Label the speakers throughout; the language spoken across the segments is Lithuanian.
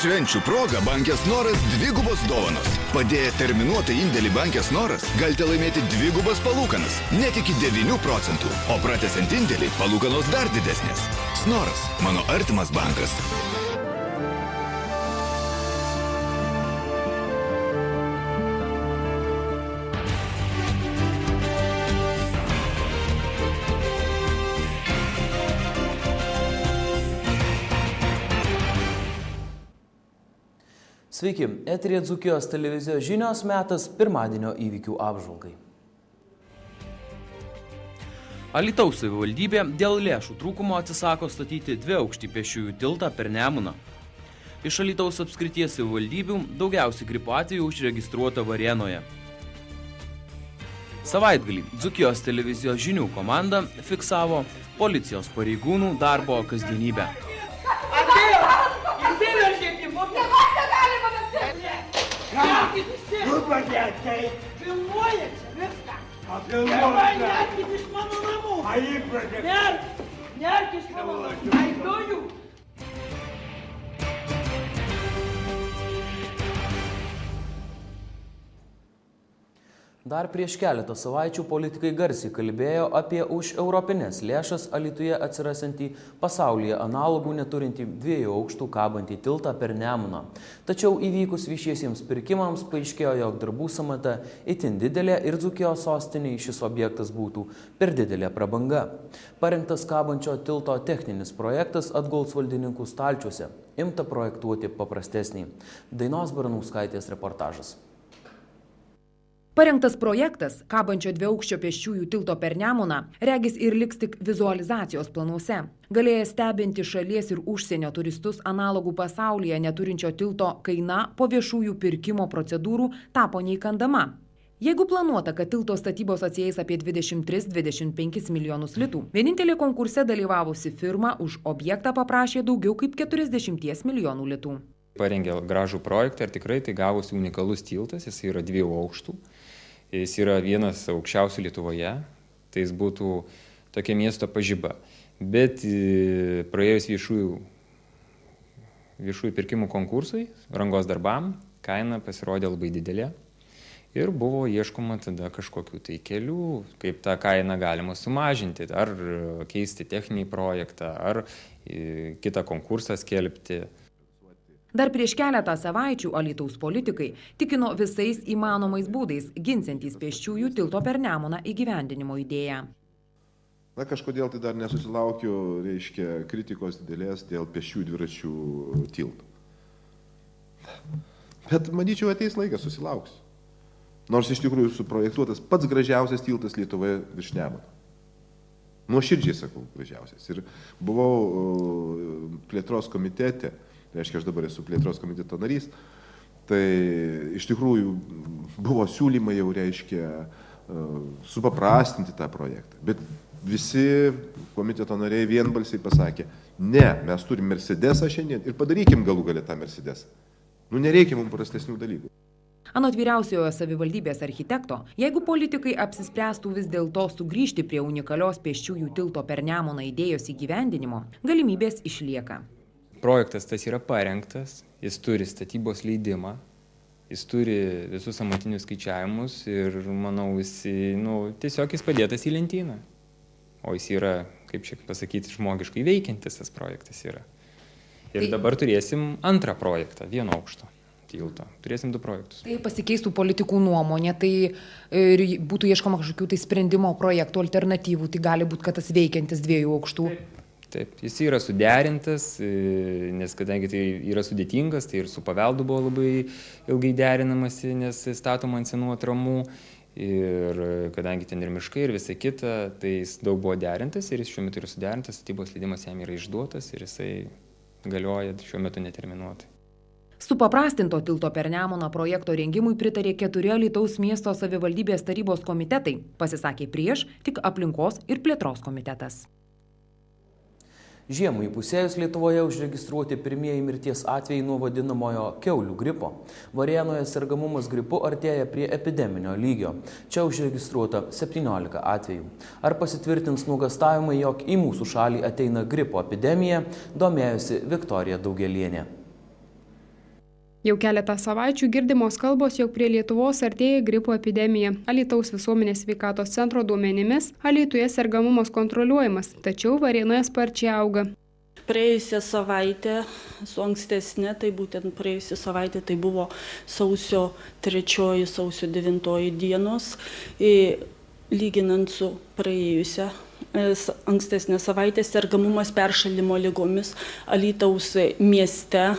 Speaker 1: Švenčių proga Bankės Noras dvigubos dovanos. Padėję terminuotą indėlį Bankės Noras, galite laimėti dvigubas palūkanas, net iki 9%, o pratęsiant indėlį palūkanos dar didesnės. Snoras – mano artimas bankas.
Speaker 2: Sveiki, eteryje Dzūkijos televizijos žinios, metas pirmadienio įvykių apžvalgai. Alytaus savivaldybė dėl lėšų trūkumo atsisako statyti dviaukštį pėsčiųjų tiltą per Nemuną. Iš Alytaus apskrities savivaldybių daugiausiai gripo atvejų užregistruota Varėnoje. Savaitgalį Dzūkijos televizijos žinių komanda fiksavo policijos pareigūnų darbo kasdienybę.
Speaker 3: Kur padėtai? Filmuoja čia viską. Gerai, nerkit iš mano namų. Nerk iš mano namų. Aidoju.
Speaker 2: Dar prieš keletą savaičių politikai garsiai kalbėjo apie už europinės lėšas Alytuje atsirasantį pasaulyje analogų neturintį 2 aukštų kabantį tiltą per Nemuną. Tačiau įvykus viešiesiems pirkimams paaiškėjo, jog darbų sąmata itin didelė ir Dzūkijos sostinei šis objektas būtų per didelė prabanga. Parengtas kabančio tilto techninis projektas atguls valdininkų stalčiuose. Imta projektuoti paprastesnį. Dainos Baranauskaitės reportažas.
Speaker 4: Parengtas projektas, kabančio dviaukščio pėsčiųjų tilto per Nemuną, regis ir liks tik vizualizacijos planuose. Galėję stebinti šalies ir užsienio turistus analogų pasaulyje neturinčio tilto kaina po viešųjų pirkimo procedūrų tapo neįkandama. Jeigu planuota, kad tilto statybos atsieis apie 23-25 milijonus litų, vienintelė konkurse dalyvavusi firma už objektą paprašė daugiau kaip 40 milijonų litų.
Speaker 5: Parengė gražų projektą ir tikrai tai gavosi unikalus tiltas, jis yra 2 aukštų, jis yra vienas aukščiausių Lietuvoje, tai jis būtų tokia miesto pažiba. Bet praėjus viešųjų pirkimų konkursui, rangos darbam, kaina pasirodė labai didelė ir buvo ieškoma tada kažkokių tai kelių, kaip tą kainą galima sumažinti, ar keisti techninį projektą, ar kitą konkursą skelbti.
Speaker 4: Dar prieš keletą savaičių Alytaus politikai tikino visais įmanomais būdais ginsiantys pėsčiųjų tilto per Nemuną įgyvendinimo idėją.
Speaker 6: Na, kažkodėl tai dar nesusilaukiu, kritikos didelės dėl pėsčiųjų dviračių tilto. Bet manyčiau, ateis laikas, susilauksiu. Nors iš tikrųjų suprojektuotas pats gražiausias tiltas Lietuvoje virš Nemuno. Nuoširdžiai sakau, gražiausias. Ir buvau plėtros komitete. Reiškia, aš dabar esu plėtros komiteto narys, tai iš tikrųjų buvo siūlymai jau, supaprastinti tą projektą. Bet visi komiteto nariai vienbalsiai pasakė, ne, mes turim Mercedesą šiandien ir padarykim galų galę tą Mercedesą. Nereikia mums prastesnių dalykų.
Speaker 4: Anot vyriausiojo savivaldybės architekto, jeigu politikai apsispręstų vis dėlto sugrįžti prie unikalios pėsčiųjų tilto per Nemuną idėjos įgyvendinimo, galimybės išlieka.
Speaker 5: Projektas tas yra parengtas, jis turi statybos leidimą, jis turi visus amatinius skaičiavimus ir, manau, tiesiog jis padėtas į lentyną. O jis yra, kaip čia pasakyti, žmogiškai veikiantis tas projektas yra. Ir dabar turėsim antrą projektą, 1 aukšto tilto. Turėsim 2 projektus.
Speaker 4: Tai pasikeistų politikų nuomonė, tai būtų ieškoma kažkokių tai sprendimo projektų, alternatyvų, tai gali būti, kad tas veikiantis 2 aukštų.
Speaker 5: Taip, jis yra suderintas, nes kadangi tai yra sudėtingas, tai ir su paveldu buvo labai ilgai derinamasi, nes statoma ant senų atramų ir kadangi ten ir miškai ir visa kita, tai jis daug buvo derintas ir jis šiuo metu yra suderintas, statybos leidimas jam yra išduotas ir jisai galioja šiuo metu neterminuotai.
Speaker 4: Supaprastinto tilto per Nemuną projekto rengimui pritarė 4 Alytaus miesto savivaldybės tarybos komitetai, pasisakė prieš tik aplinkos ir plėtros komitetas.
Speaker 2: Žiemai įpusėjus Lietuvoje užregistruoti pirmieji mirties atvejai nuo vadinamojo kiaulių gripo. Varėnoje sergamumas gripu artėja prie epideminio lygio. Čia užregistruota 17 atvejų. Ar pasitvirtins nuogąstavimai, jog į mūsų šalį ateina gripo epidemija, domėjosi Viktorija Daugelienė.
Speaker 7: Jau keletą savaičių girdimos kalbos, jog prie Lietuvos artėja gripo epidemija. Alytaus visuomenės sveikatos centro duomenimis Alytuje sergamumas kontroliuojamas, tačiau Varėnoje sparčiai auga.
Speaker 8: Praėjusią savaitę, su ankstesnė, tai būtent praėjusią savaitę, tai buvo sausio 3, sausio 9 dienos, lyginant su praėjusią ankstesnę savaitę, sergamumas peršalimo ligomis Alytaus mieste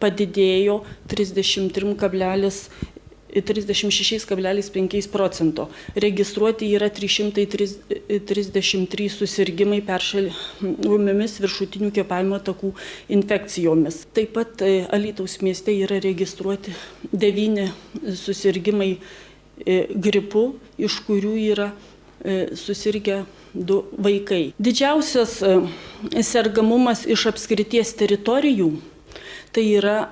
Speaker 8: padidėjo 36,5%. Registruoti yra 333 susirgimai peršalimomis viršutinių kvėpavimo takų infekcijomis. Taip pat Alytaus mieste yra registruoti 9 susirgimai gripu, iš kurių yra susirgę 2 vaikai. Didžiausias sergamumas iš apskrities teritorijų tai yra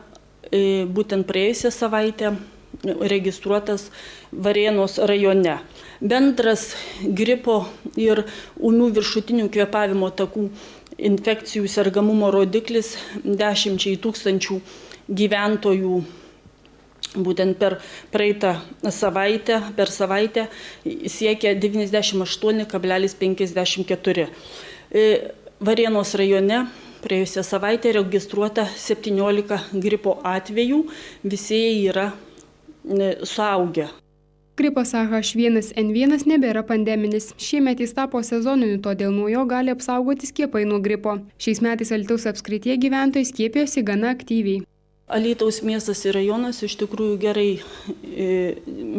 Speaker 8: būtent praėjusią savaitę registruotas Varėnos rajone. Bendras gripo ir ūmių viršutinių kvėpavimo takų infekcijų sergamumo rodiklis 10 000 gyventojų būtent per praeitą savaitę, siekia 98,54. Varėnos rajone praėjusią savaitę registruota 17 gripo atvejų, visi jie yra suaugę.
Speaker 7: Gripas H1N1 nebėra pandeminis. Šiemet jis tapo sezoniniu, todėl nuo jo gali apsaugoti skiepai nuo gripo. Šiais metais Alytaus apskrityje gyventojai skiepijosi gana aktyviai.
Speaker 8: Alytaus miestas ir rajonas iš tikrųjų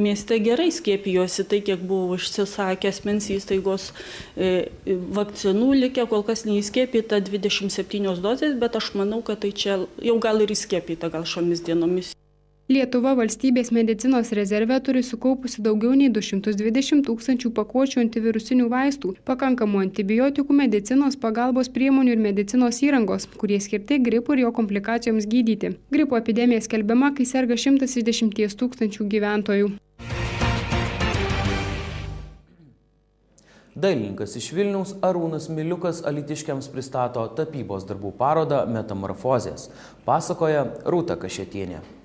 Speaker 8: mieste gerai skiepijosi, tai kiek buvo užsisakę asmens įstaigos vakcinų likę, kol kas neįskiepyta 27 dozės, bet aš manau, kad tai čia jau gal ir įskiepyta gal šiomis dienomis.
Speaker 7: Lietuva valstybės medicinos rezerve turi sukaupusi daugiau nei 220 000 pakuočių antivirusinių vaistų, pakankamų antibiotikų, medicinos pagalbos priemonių ir medicinos įrangos, kurie skirti gripui ir jo komplikacijoms gydyti. Gripo epidemija skelbiama, kai serga 110 000 gyventojų.
Speaker 2: Dailininkas iš Vilniaus Arūnas Miliukas alytiškiams pristato tapybos darbų parodą Metamorfozės. Pasakoja Rūta Kašėtienė.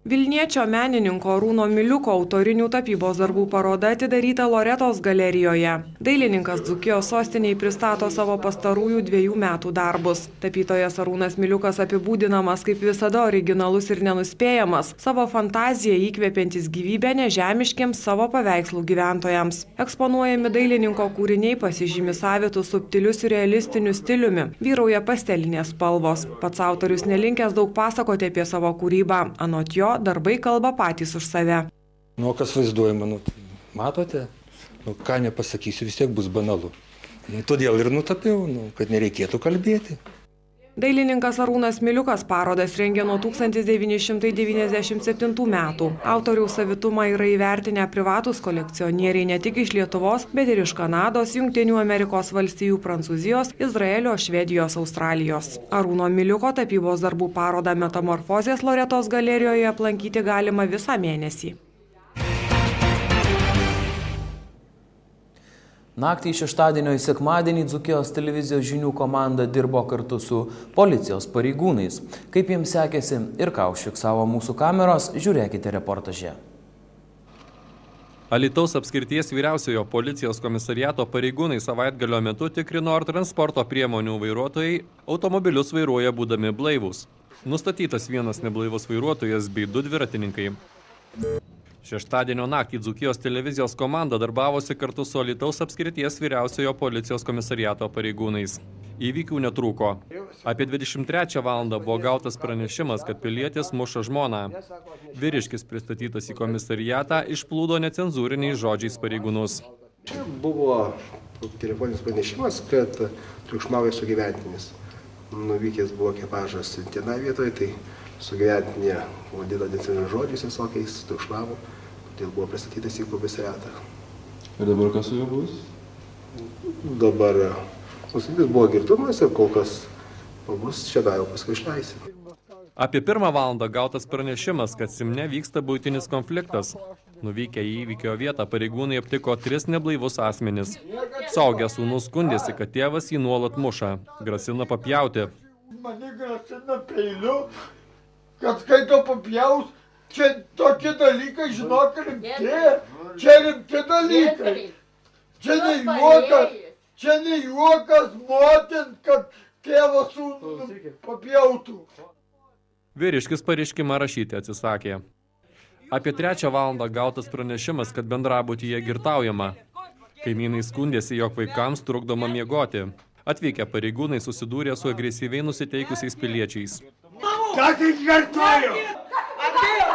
Speaker 9: Vilniečio menininko Arūno Miliuko autorinių tapybos darbų paroda atidaryta Loretos galerijoje. Dailininkas Dzūkijos sostiniai pristato savo pastarųjų 2 metų darbus. Tapytojas Arūnas Miliukas apibūdinamas kaip visada originalus ir nenuspėjamas, savo fantaziją įkvepiantis gyvybę nežemiškiems savo paveikslų gyventojams. Eksponuojami dailininko kūriniai pasižymi savitų subtiliu surrealistiniu stiliumi, vyrauja pastelinės spalvos. Pats autorius nelinkęs daug pasakoti apie savo kūrybą, anot jo darbai kalba patys už save.
Speaker 10: Kas vaizduojama, matote, ką nepasakysiu, vis tiek bus banalu. Todėl ir nutapiau, kad nereikėtų kalbėti.
Speaker 9: Dailininkas Arūnas Miliukas parodas rengia nuo 1997 metų. Autoriaus savitumą yra įvertinę privatūs kolekcionieriai ne tik iš Lietuvos, bet ir iš Kanados, Jungtinių Amerikos valstijų, Prancūzijos, Izraelio, Švedijos, Australijos. Arūno Miliuko tapybos darbų parodą Metamorfozės Loretos galerijoje aplankyti galima visą mėnesį.
Speaker 2: Naktį šeštadienio į sekmadienį Dzūkijos televizijos žinių komanda dirbo kartu su policijos pareigūnais. Kaip jiems sekėsi ir ką užfiksavo mūsų kameros, žiūrėkite reportaže.
Speaker 11: Alytaus apskrities vyriausiojo policijos komisariato pareigūnai savaitgalio metu tikrino, ar transporto priemonių vairuotojai automobilius vairuoja būdami blaivūs. Nustatytas 1 neblaivus vairuotojas bei 2 dviratininkai. Šeštadienio naktį Dzūkijos televizijos komanda darbavosi kartu su Alytaus apskrities vyriausiojo policijos komisariato pareigūnais. Įvykių netrūko. Apie 23 valandą buvo gautas pranešimas, kad pilietis muša žmoną. Vyriškis pristatytas į komisariatą išplūdo necenzūriniais žodžiais pareigūnus.
Speaker 12: Čia buvo telefoninis pranešimas, kad triukšmauja sugyventinis. Nuvykęs buvo ekipažas tenai vietoje, tai sugyventinė vadino necenzūriniais žodžiais visokiais, triukšmavo, todėl buvo pristatytas į komisariatą.
Speaker 13: Ir dabar kas su juo bus?
Speaker 12: Dabar nustatytas buvo girtumas ir kol kas bus čia jau paskui išleisi.
Speaker 11: Apie 1 valandą gautas pranešimas, kad Simne vyksta buitinis konfliktas. Nuvykę į įvykio vietą pareigūnai aptiko 3 neblaivus asmenis. Suaugęs sūnus skundėsi, kad tėvas jį nuolat muša, grasina papjauti.
Speaker 3: Mane grasina peiliu, kad kai to papjaus, čia tokie dalykai, žinok, rimti. Čia rimti dalykai. Čia ne juokas motint, kad tėvas sūnų papjautų.
Speaker 11: Vyriškis pareiškimą rašyti atsisakė. Apie 3 valandą gautas pranešimas, kad bendrabutyje girtaujama. Kaimynai skundėsi, jog vaikams trukdoma miegoti. Atvykę pareigūnai susidūrė su agresyviai nusiteikusiais piliečiais.
Speaker 3: Ką tai girtuoju? Atėjo!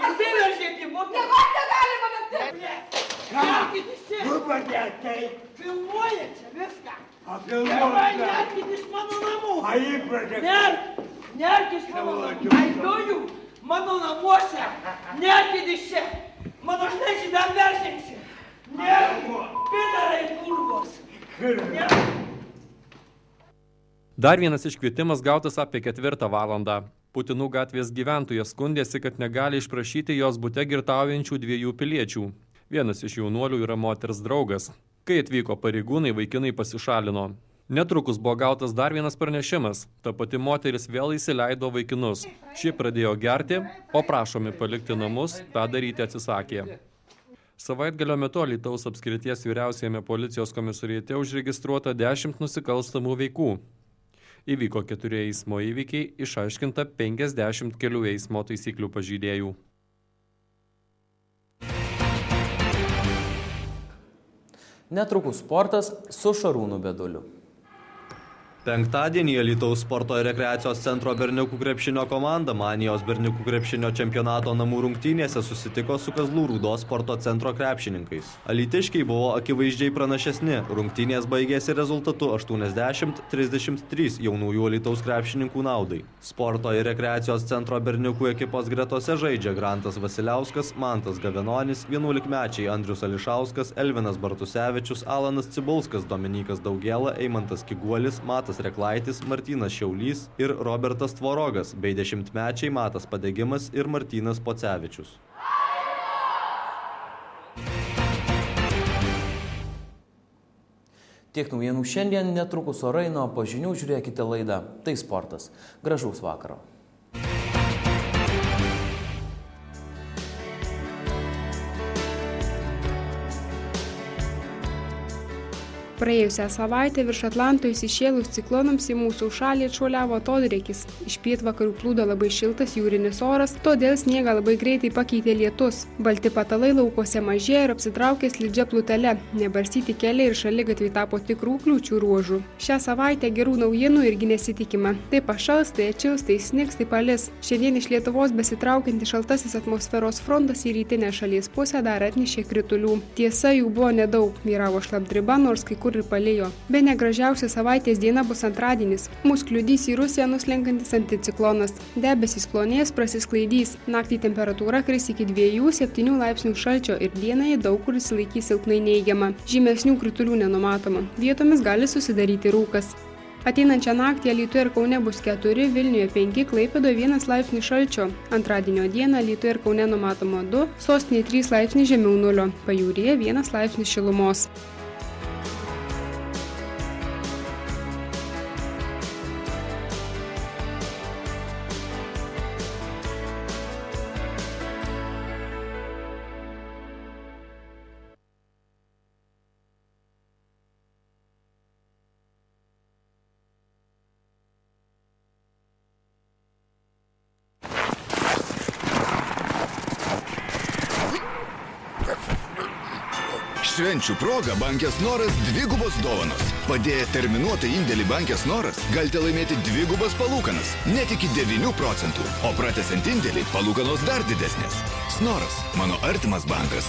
Speaker 3: Įsiveržėt į butą! Negalima bet taip! Kur padėtai? Filmuoja čia viską! Tėvai, nerkit iš mano namų! Nerk iš mano namų! Aidoju mano namuose! Nerkit iš čia! Mano štai dar veržėsi! Nerk! Pidarai kurvos!
Speaker 11: Dar vienas iškvietimas gautas apie 4 valandą. Putinų gatvės gyventojas skundėsi, kad negali išprašyti jos bute girtaujančių 2 piliečių. Vienas iš jaunuolių yra moters draugas. Kai atvyko pareigūnai, vaikinai pasišalino. Netrukus buvo gautas dar vienas pranešimas. Ta pati moteris vėl įsileido vaikinus. Šie pradėjo gerti, o prašomi palikti namus, tą daryti atsisakė. Savaitgalio metu Alytaus apskrities vyriausiajame policijos komisariate užregistruota 10 nusikalstamų veikų. Įvyko 4 eismo įvykiai, išaiškinta 50 kelių eismo taisyklių pažeidėjų.
Speaker 2: Netrukus sportas su Šarūnu Beduliu.
Speaker 14: Penktadienį Alytaus sporto ir rekreacijos centro berniukų krepšinio komanda Manijos berniukų krepšinio čempionato namų rungtynėse susitiko su Kazlų Rūdos sporto centro krepšininkais. Alytiškiai buvo akivaizdžiai pranašesni, rungtynės baigėsi rezultatu 80-33 jaunųjų Alytaus krepšininkų naudai. Sporto ir rekreacijos centro berniukų ekipos gretose žaidžia Grantas Vasiliauskas, Mantas Gavenonis, 11-mečiai Andrius Ališauskas, Elvinas Bartusevičius, Alanas Cibulskas, Dominykas Daugėla, Eimantas Kiguolis, Matas Reklaitis, Martynas Šiaulys ir Robertas Tvorogas, bei 10-mečiai Matas Padegimas ir Martynas Pocevičius.
Speaker 2: Tiek naujienų šiandien, netrukus orai, nuo po žinių žiūrėkite laidą. Tai sportas. Gražaus vakaro.
Speaker 7: Praėjusią savaitę virš Atlanto įsišėlus ciklonams į mūsų šalį atšuoliavo atodrėkis. Iš pietvakarių plūdo labai šiltas jūrinis oras, todėl sniegą labai greitai pakeitė lietus. Balti patalai laukuose mažėjo ir apsitraukė slidžia plutele. Nebarstyti keliai ir šaligatviai tapo tikrų kliūčių ruožų. Šią savaitę gerų naujienų irgi nesitikima. Tai pašals, tai atšils, tai snigs, tai palis. Šiandien iš Lietuvos besitraukiantis šaltasis atmosferos frontas į rytinę šalies pusę dar atnešė kritulių. Tiesa, jų buvo nedaug, vyravo šlapdriba, nors kai kur ir palijo. Bene gražiausia savaitės diena bus antradienis. Mus kliudys į Rusiją nuslenkantis anticiklonas. Debesys plonės, prasisklaidys. Naktį temperatūra kris iki 2-7 laipsnių šalčio ir dieną daug kur išsilaikys silpnai neigiama. Žymesnių kritulių nenumatoma. Vietomis gali susidaryti rūkas. Ateinančią naktį Alytuje ir Kaune bus 4, Vilniuje 5, Klaipėdoje 1 laipsnis šalčio. Antradienio dieną Alytuje ir Kaune numatoma 2, Sostinėje 3 laipsniai žemiau nulio, Pajūryje 1 laipsnis šilumos.
Speaker 1: Švenčių proga Bankės Noras dvigubos dovanos. Padėję terminuotą indėlį Bankės Noras, galite laimėti dvigubas palūkanas, net iki 9%, o pratęsiant indėlį palūkanos dar didesnės. Snoras – mano artimas bankas.